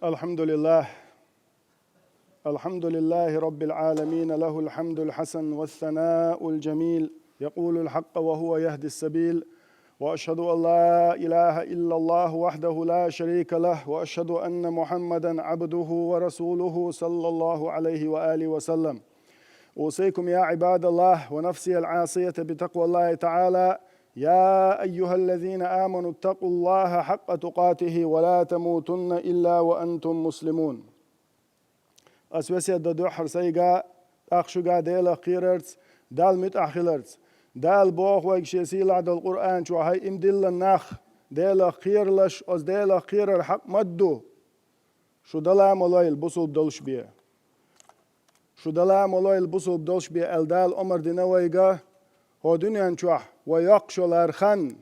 الحمد لله الحمد لله رب العالمين، له الحمد الحسن والثناء الجميل، يقول الحق وهو يهدي السبيل، وأشهد أن لا إله إلا الله وحده لا شريك له، وأشهد أن محمدا عبده ورسوله صلى الله عليه وآله وسلم. أوصيكم يا عباد الله ونفسي العاصية بتقوى الله تعالى. يا أيها الذين آمنوا اتقوا الله حق تقاته ولا تموتن إلا وأنتم مسلمون. أسوسي ددوحر سيغا أخشوغا ديلا خيررز دال متأخلرز دال بوخ ويكشيسي لعد القرآن شو هاي امدل الناخ ديلا خيرلش أز ديلا خيرر حق مدو شو دلا ملاي البصل بدلش بيه شو دلا ملاي البصل بدلش بيه الدال أمر دينويغا هو دنيا نشوح ويقشو لارخان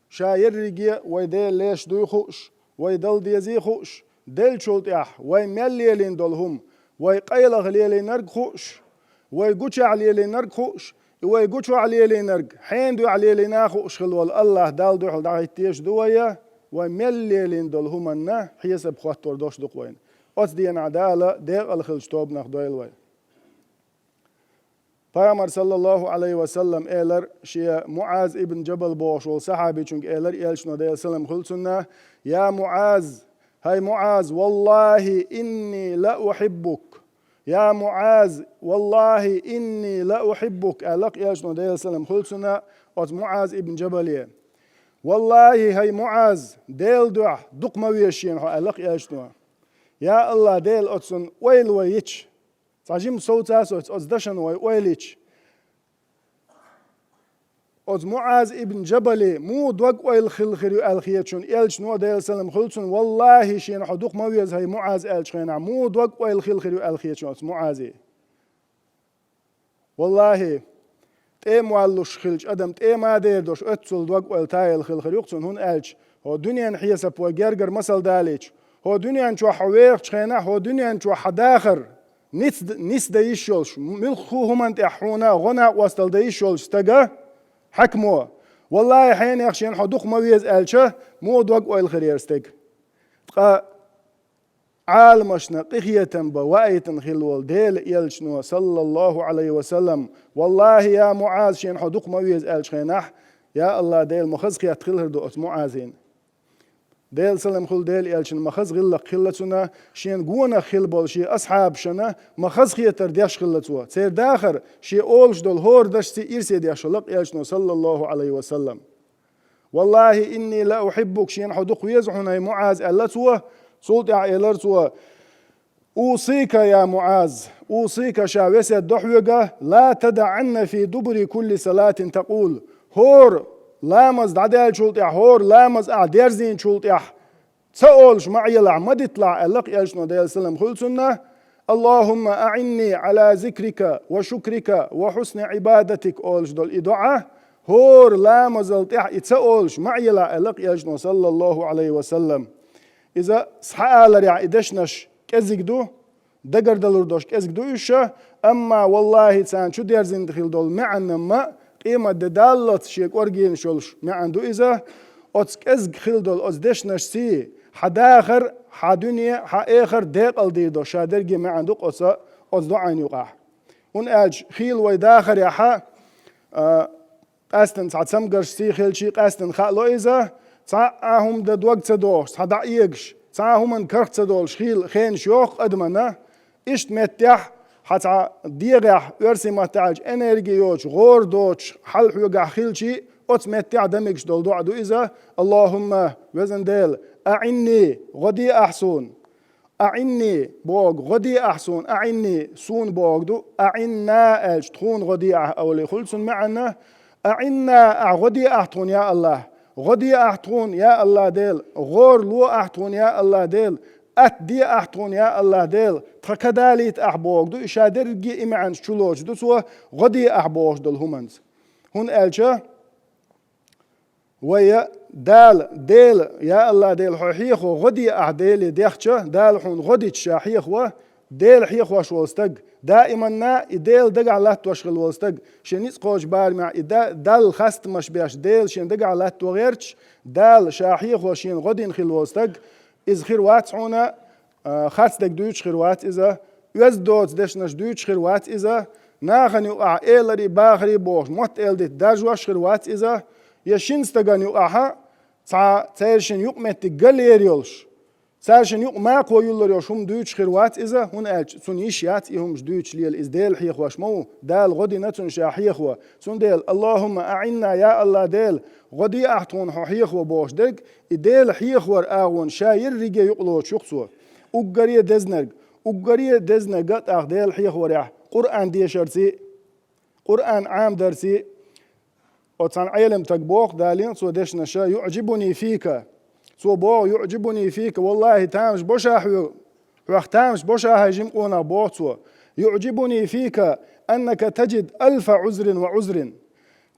شاير رجي ويديل ليش دوي خوش ويدل ديزي خوش دل شولت اح ويمليلين دولهم ويقيلغ ليلي نرق خوش ويقوش عليلي نرق خوش ويقوش عليلي نرق حين دو عليلي ناخوش خلوال الله دال دو حل داعي تيش دويا ويمليلين دولهم انه حيسب خواتور دوش دقوين أص ديان عدالة ديق الخلشتوب ناخدويل وين Peygamber sallallahu aleyhi ve sellem eğer Muaz ibn Cebel boş ol sahabi çünkü eğer elçin odaya selam kılsınlar. Ya Muaz, hay Muaz, vallahi inni la uhibbuk. Ya Muaz, vallahi inni la uhibbuk. Eğer elçin odaya selam kılsınlar. Ot Muaz ibn Cebel'e. Vallahi hay Muaz, del dua, dukma viyeşin ha eğer elçin. Ya Allah del otsun, oil ve hiç. Sajim soğutas od daşan oyliç. Od Muaz ibn Cebeli mu dog oyl khilkhiri alkhiyatun elç no da selam khulsun vallahi shin huduk mawiyaz hay Muaz elç khina mu dog oyl khilkhiri alkhiyatun od Muazi. Vallahi te muallush khilch adam te ma der dosh ötsul dog oyl tayl khilkhiri yoksun hun elç. Ho dünyan hiyasap wa gerger masal daliç. Ho dünyan chu hawiq khina ho dünyan chu hadakhir. نس دايشولش ملخوهم انت احونا غنا وصل دايشولش تجا حكمو والله حين يخشين حدوق مويز الشه مو دوق اويل خريرستك تقا عالمشنا قخية بوايتن خلول ديل يلشنو صلى الله عليه وسلم والله يا معاذ شين حدوق مويز الشخينح يا الله ديل مخزقيا تخلهر دو معاذين ديل سلم خل ديل يلشن مخز غلا خلتنا شين جونا خل بالشي أصحاب شنا مخز خيتر ديش خلتوا سير داخر شي أولش دول هور دشتي إرسي ديش لق يلشنو صلى الله عليه وسلم والله إني لا أحبك شين حدوق ويزحنا معاذ ألتوا صوت عيلرتوا أوصيك يا معاذ أوصيك شاوسة دحوجة لا تدعن في دبر كل صلاة تقول هور لامز دعدال شولت هور لامز درزين شولت تسألش معي العمد يطلع اللق يلشنا ديال سلم خلصنا اللهم أعني على ذكرك وشكرك وحسن عبادتك أولش دول إدعاء هور لامز تسألش معي اللق يلشنا صلى الله عليه وسلم إذا صحال ريع إدشنش كزيك دو دقر دلور دوش كزيك دو إيشا أما والله تسان شو درزين دخل دول معنا ما قيمة دالت شيك أورجين شولش ما عنده إذا أتسكز خلدول أزدشنش سي حداخر حدنيا حآخر ديق الديدو شادرجي ما عنده قصة أزدو عين يقع ون أج خيل ويداخر يا حا قاستن ساعة سمجر سي خيل شي قاستن خالو إذا ساعهم ددوق تدوش صدع يجش ساعهم انكرت تدولش خيل خين شوق أدمنا إشت متح حتى ديغح ورسي ما تعج انرجيوش غور دوش حل حوجع خيلشي اتمتع دمكش دول دعدو اذا اللهم وزن ديل اعني غدي احسن اعني بوغ غدي احسن اعني سون بوغ دو اعنا الج تخون غدي اولي خلصن معنا اعنا غدي احتون يا الله غدي احتون يا الله ديل غور لو احتون يا الله ديل أتدي أحتون يا الله ديل تكداليت أحبوك دو إشادر جي إمعن شلوش دو سوا غدي أحبوش دل همانز هون ألشا ويا دال ديل يا الله ديل حيخو غدي أحديل ديخشا دال حون غدي تشاحيخو ديل حيخو شوستق دائما نا ديل دقع لا توشغل وستق شنيس قوش بار مع دال خست مش بيش ديل شن دقع لا توغيرش دال شاحيخو شين غدي نخل وستق إذ خير واتعونا خاتدك دويتش خيروات إذا يزدوت دشنش دويتش خيروات إذا ناخن يقع إيلري باخري بوش موت إلدت داجواش خيروات إذا يشينستغن يقعها تايرشن يقمت تقليريولش تايرشن يق ماقو يولريوش هم دويتش خيروات إذا هون ألش سون يشيات إيهمش دويتش ليل إزديل حيخواش مو دال غدي نتون شاحيخوا سون ديل اللهم أعنا يا الله ديل غدي أحتون حيخوا بوش دك إديل حيخور آغون شاير ريجي يقلوش يقصوا أقريه دزنرق أقريه دزنرق أخ ديل حيخور يح قرآن ديشرسي قرآن عام درسي وتسان علم تقبوق دالين سو ديش نشا يعجبني فيك سو بو يعجبني فيك والله تامش بوشا تامش بوشا هيجمقونا بوتسو يعجبني فيك أنك تجد 1000 عذر وعذر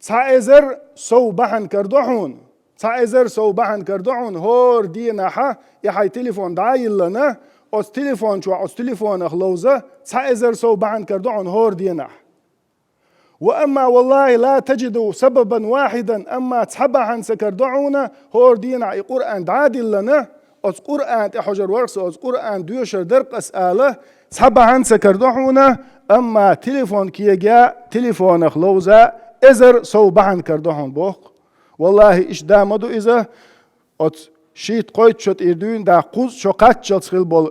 تسعيزر صوبحن كردوحون تسعيزر صوبحن كردوحون هور ديناحا يحي تليفون دايل لنا أس تليفون شو أس تليفون أخلوزة تسعيزر صوبحن كردوحون هور ديناح وأما والله لا تجد سببا واحدا أما تحبحن سكردوحونا هور دينا قرآن دعادل لنا أس قرآن تحجر ورقس أس قرآن دوشر درق أسأله تحبحن سكردوحونا أما تليفون كيجا تليفون أخلوزة إزر صوبحن كردوحون بوق والله إش دامدو إذا أت شيت قويت شت إردون دا قوز شقات شت خيل بول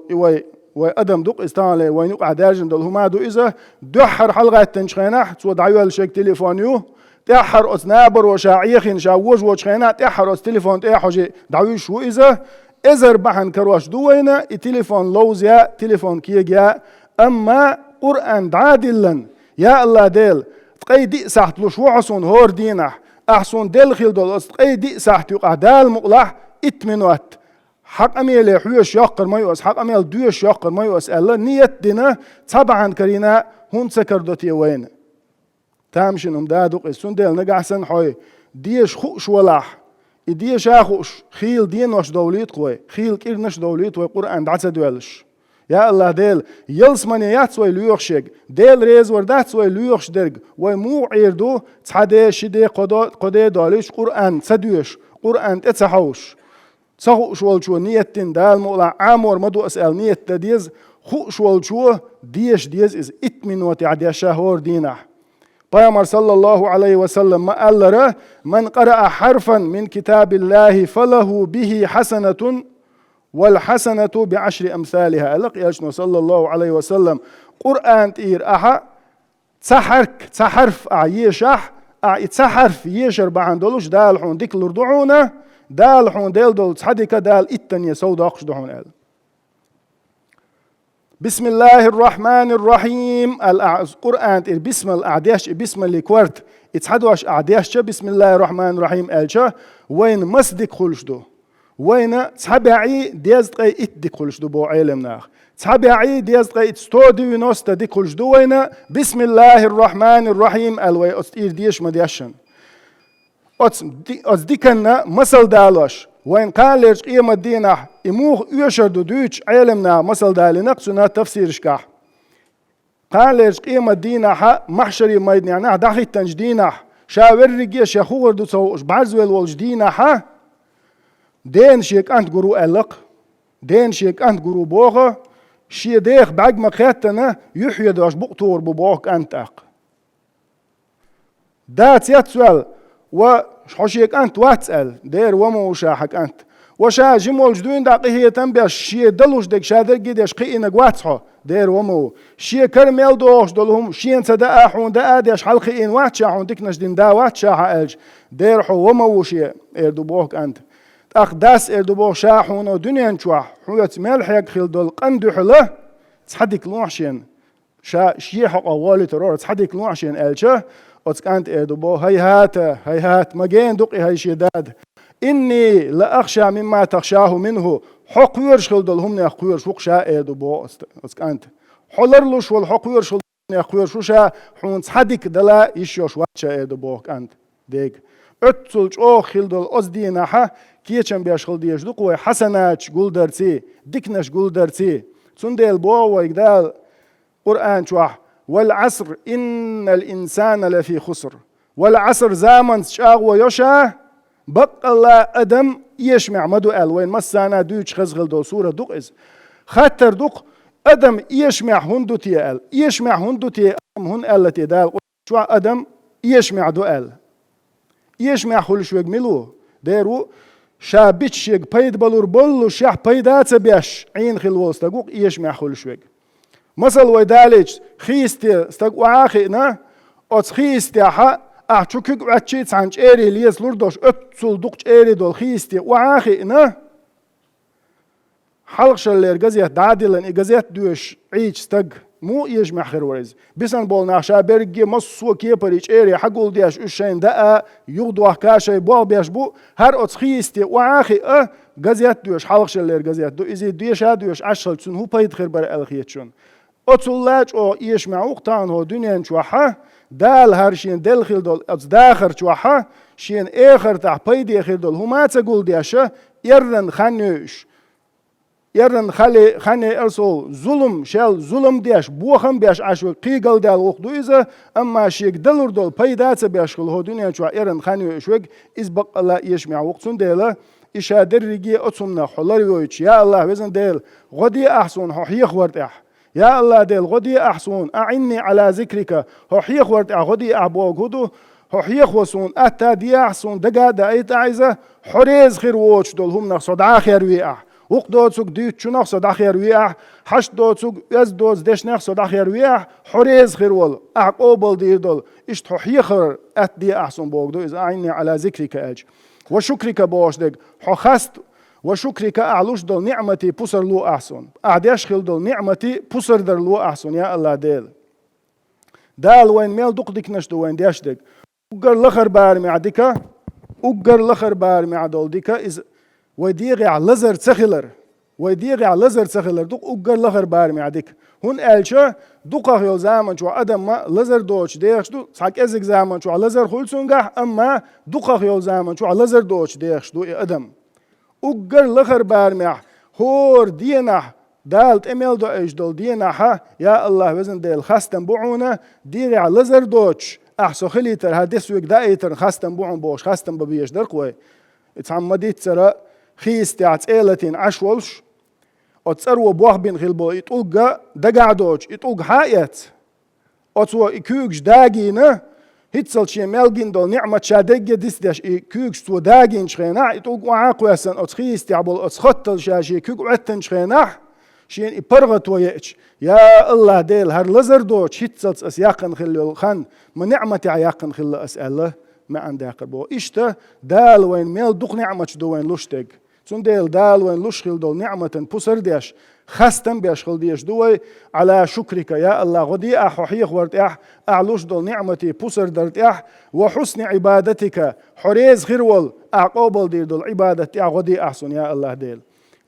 وأدم دوق استانلي وينوق عداجن دول هما دو إذا دحر حلقة تنشخينح تسود عيوال شك تليفونيو تحر أسنابر وشاعيخين شاوج وشخينح تحر أس تليفون تحوجي دعويش شو إذا إزر بحن كرواش دوينا التليفون لوزيا تليفون كيجيا أما قرآن دعادلن يا الله ديل تقي دي ساحت لو شو عصون هور دينح أحسون ديل خيل دول تقي دي ساحت يقع دال مقلح اتمنوات حق أميل حيوش يقر ما يوس حق أميل دوش يقر ما يوس الله نيت دينا طبعا كرينا هون سكردوتي وين تامشنهم دادوق السون ديل نقعسن حوي ديش خوش ولاح ديش آخوش خيل دين وش دوليت قوي خيل كير نش دوليت وقرآن دعسة دوالش يا الله ديل يلس من ياتسوي ليوخشيك ديل ريز ورداتسوي ليوخش درج ومو عيردو تحدي شدي قدي داليش قرآن سدوش قرآن تتسحوش تسخوش والشو نيتين دال مقلع عامور مدو أسأل نيت تديز خوش والشو ديز إز اتمن وتعدي شهور دينح بيامر صلى الله عليه وسلم ما قال له من قرأ حرفا من كتاب الله فله به حسنة والحسنة ب10 أمثالها ألق يشنو صلى الله عليه وسلم قرآن تير أحا تسحرف أعيشح تسحرف يشر بعندولوش دال حون ديك لردعونه دال حون ديل دول تحديك دال التانية سودا أقش دحون قال بسم الله الرحمن الرحيم القرآن بسم الأعداش بسم اللي كورت يتحدوش أعداش بسم الله الرحمن الرحيم قالش وين مسدك خلش دو وين تحبعي ديزقي اتدك خلش دو بو علمناخ تحبعي ديزقي اتستودي ونوست ديك خلش دو وين بسم الله الرحمن الرحيم قال وي أستير ديش مديشن أز ديكنا مسل دالوش وين قال ليش قيمة دينا إموه يشردو دوش علمنا مسل دالي نقصنا تفسير شكاح قال ليش قيمة دينا محشري ميدني عناه داخل تنجدينا شاور رجيش يخور دو سوش بعزوال والجدينا دين شيك أنت قرو ألق دين شيك أنت قرو بوغة شي ديخ بعد ما خياتنا يحيى دوش بقطور ببوغك أنت أق دات يتسوال وحشيك أنت واتسأل دير ومو شاحك أنت وشا جمول جدوين داقيه تنبيش شي دلوش دك شادر قديش قيئنك واتسحو دير ومو شي كرميل دوش دولهم شي انت دا احون دا اديش حلقين واتشاحون ديك نجدين دا واتشاحا ألج دير حو ومو شي اردو بوك أنت أقداس اردو بوك شاحون ودنيا نشوح حويت ملحيك خيل دول قندو حله تحديك لوحشين شي حق أولي ترور تحديك لوحشين ألجه أتكانت إدبو هيهات مجين دقي هاي شداد إني لا أخشى مما تخشاه منه حقيرش خلدل هم نخيرش وقشا إدبو أتكانت حلرلوش والحقيرش نخيرش وشا حون صدق دلا يشوش واتشا إدبو كانت ديك أتسلج أو خلدل أزدينها كيشن بيش خلديش دقوي حسنات قول درسي ديكنش قول درسي تندل بو ويقدال قرآن شوح والعصر إن الإنسان لفي خسر والعصر زامن شاغ ويشا بق الله أدم يشمع مدو قال وين مسانا دوش خزغل دو سورة دوقز خاطر دق أدم يشمع هندوتي ال يشمع هندوتي هن التي دال شو أدم يشمع دو ال يشمع خل شو يجملو ديرو شابتش شيك بيد بلور بلو شح بيدات بيش عين خلوص تقوق يشمع خل شو مثل ويدالج خيستي استقوا عاخنا أتس خيستي حا أحشوكك وعتشيت عنش إيري ليس لوردوش أتصل دقش إيري دول خيستي وعاخنا حلقش اللي رجزيت دعادلن إجازيت دوش عيش استق مو يجمع خير ورز بيسن بولنا شابرجي مصو كيبريش إيري حقول دياش أشين دقة يغدو كاشي بول بيش بو هر أتس خيستي وعاخي جزيت دوش حلقش اللي رجزيت دو إزي دوش هادوش عشل تسون هو بيد خير بر الخيتشون أتصلاج أو يشمع وقتان هو دنيا شوحة دال هرشين دلخل دول أتس داخر شوحة شين آخر تح بيدي خير دول هما تقول دياشة يرن خنوش يرن خلي أرسل ظلم شال ظلم دياش بوخم بياش عشو قيقل دال وقدو إذا أما شيك دلور دول بيدات بياش خل هو دنيا شوح يرن خنوش وق إزبق الله يشمع وقتون ديلا إشادر رجي أتصمنا حلر ويش يا الله وزن ديل غدي أحسن حيخ ورتح يا الله ديل غدي أحسن أعني على ذكرك حيخ ورتح غدي أحبوك هدو حيخ وسون أتا دي أحسن دقا دايت عايزة حريز خير ووش دول هم نقصد آخر ويأح وقدوتسوك ديت شو نقصد آخر ويأح حش دوتسوك يزدوز ديش نقصد آخر ويأح حريز خير وول أعقوبل دير دول إشت حيخر أت دي أحسن بوك دو إذا أعني على ذكرك أج وشكرك بوش دق حخست وشكرك أعلوش دول نعمتي بصر لو أحسن أعديش خل دول نعمتي بصر در لو أحسن يا الله ديل دال وين ميل دق ديك نشدو وين ديش دق أقر لخر بار معدك أقر لخر بار معدول ديك إز ويديغي على لزر تخلر ويديغي على لزر تخلر دق أقر لخر بار معدك هون ألشة دقة يو زمان شو أدم ما لزر دوش ديخشدو ساك أزك زمان شو على لزر خلصونجح أما دقة يو زمان شو على لزر دوش ديخشدو أدم أقر لخر بار مع هور دينا دالت إميل دو إيش دول دينا يا الله وزن ديل خاستن بعونا ديغي على لزر دوش أحسو خليتر هادس ويك دايتر خاستن بعون بوش خاستن ببيش درقوي اتعمديت سرا خيستي عتقيلتين عشولش أتصروا بوخ بين خلبو يتوقع دقع دوش يتوقع حايت أتصوا يكوكش داقينا هيتصل شي ملقين دول نعمة شادقة ديستيش يكوكش تو داقين شخينا يتوقع عاقواسن أتخيستي عبول أتخطل شاشي يكوك عتن شخينا شين يبرغت ويأتش يا الله ديل هر لزر دوش هيتصل أسياقن خلو الخان ما نعمتي عياقن خلو أسأله ما عندها قربو إشتا دال وين ميل دوق نعمة دو وين لشتك تون ديل دال وين لشخل دول نعمة بسر ديش خستن بيشخل ديش دوي على شكرك يا الله غدي أحوحيخ ورتح أعلوش دول نعمتي بسر درتح وحسن عبادتك حريز خيرول أعقوبل دير دول عبادتي غدي أحسن يا الله ديل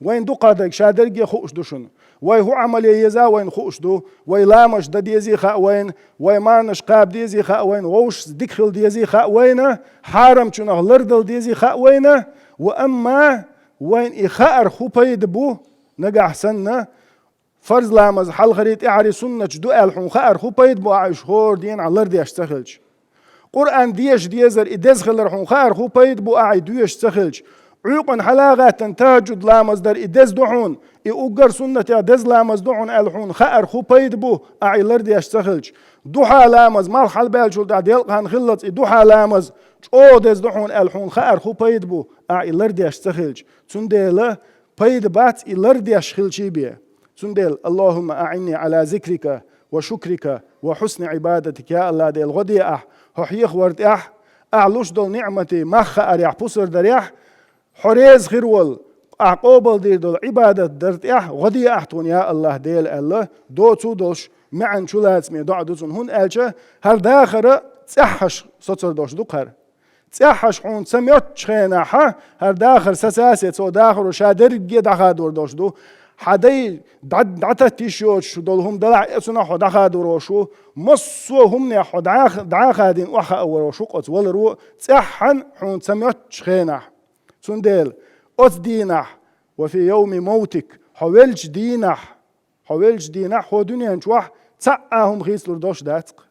وين دو قادك شادرجي خوش دوشن وي هو عمل يزا وين خوش دو وي لامش دا ديزي خا وين وي مانش قاب ديزي خا وين ووش ديكخل ديزي خا وين حارم چونه لردل ديزي خا وين واما وين إخار خوبيد بو نجا حسنا فرز لامز حل خريط إعري سنة دو ألحون خار خوبيد بو عايش هور دين على الأرض يشتغلش قرآن ديش ديزر إدزخل رحون خار خوبيد بو عاي دويش تخلش عيقن حلاغة تنتاجد لامز در إدز دحون إوغر سنة إدز لامز دحون ألحون خار خوبيد بو عاي الأرض يشتغلش دوحا لامز مال حل بالشول دا ديلقان خلط دوحا لامز او دز دحون ألحون خار خوبيد بو عاي الأرض يشتغلش تنديلا بيد بات الأرض يشخلشي بيه تنديل اللهم أعني على ذكرك وشكرك وحسن عبادتك يا الله ديل غدي حيخ ورد أعلوش دول نعمتي مخ أريح بصر دريح حريز خيرول أعقوبل دير دول عبادة درت غدي أحتون يا الله ديل الله دو تودوش معن شو لازمي دو عدوزن هون ألجا هل داخرة تحش سطر دوش دوقر تحش حون سميت شخيناحا هل داخر سساسي تو داخر وشادر جيد أخادور دوش دو حدي دعتا تيشوش دول هم دلع اسنا حد أخادوروشو مصو هم نحد دعاخادين وحا أوروشو قط ولرو تحن حون سميت شخيناح سنديل أت دينح وفي يوم موتك حولش دينح هو دنيا نشوح تسعهم خيس لردوش داتق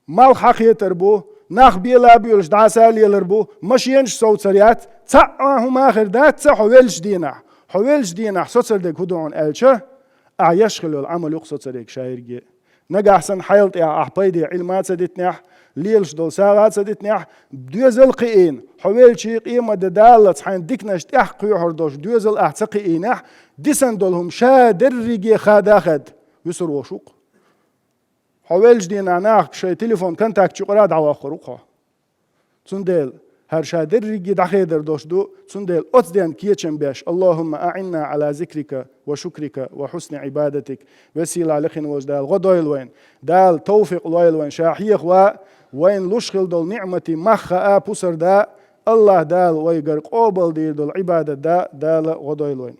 مال حقية تربو ناخ بيلا بيولش دعسالي لربو مش ينش صوت سريات تسعهم آخر دات حولش دينح حوالش دين أحسوسر ديك هدوعون ألشة أعيشخلو العمل يقصد ديك شايرجي نجا أحسن حيلت يا أحبايدي علمات سدتنيح ليلش دول ساعات سدتنيح دوزل قيين حوالش قيمة دالت حين ديكناش تحقي هردوش دوزل أحتقيينح ديسن دولهم شادر رجي خاداخد يسر وشوق حوالش دين عناق شي تليفون كنتاك شقراد على خروقها تندل هر شادر رجي دخيدر دوش دو تندل أتدين كيتشن بيش اللهم أعنا على ذكرك وشكرك وحسن عبادتك وسيلة لخن وجدال غدويل وين دال توفيق لويل وين شاحيخ وين لشخل دول نعمتي مخا بوسر دا الله دال ويقر قوبل دير دول عبادة دا دال غدويل وين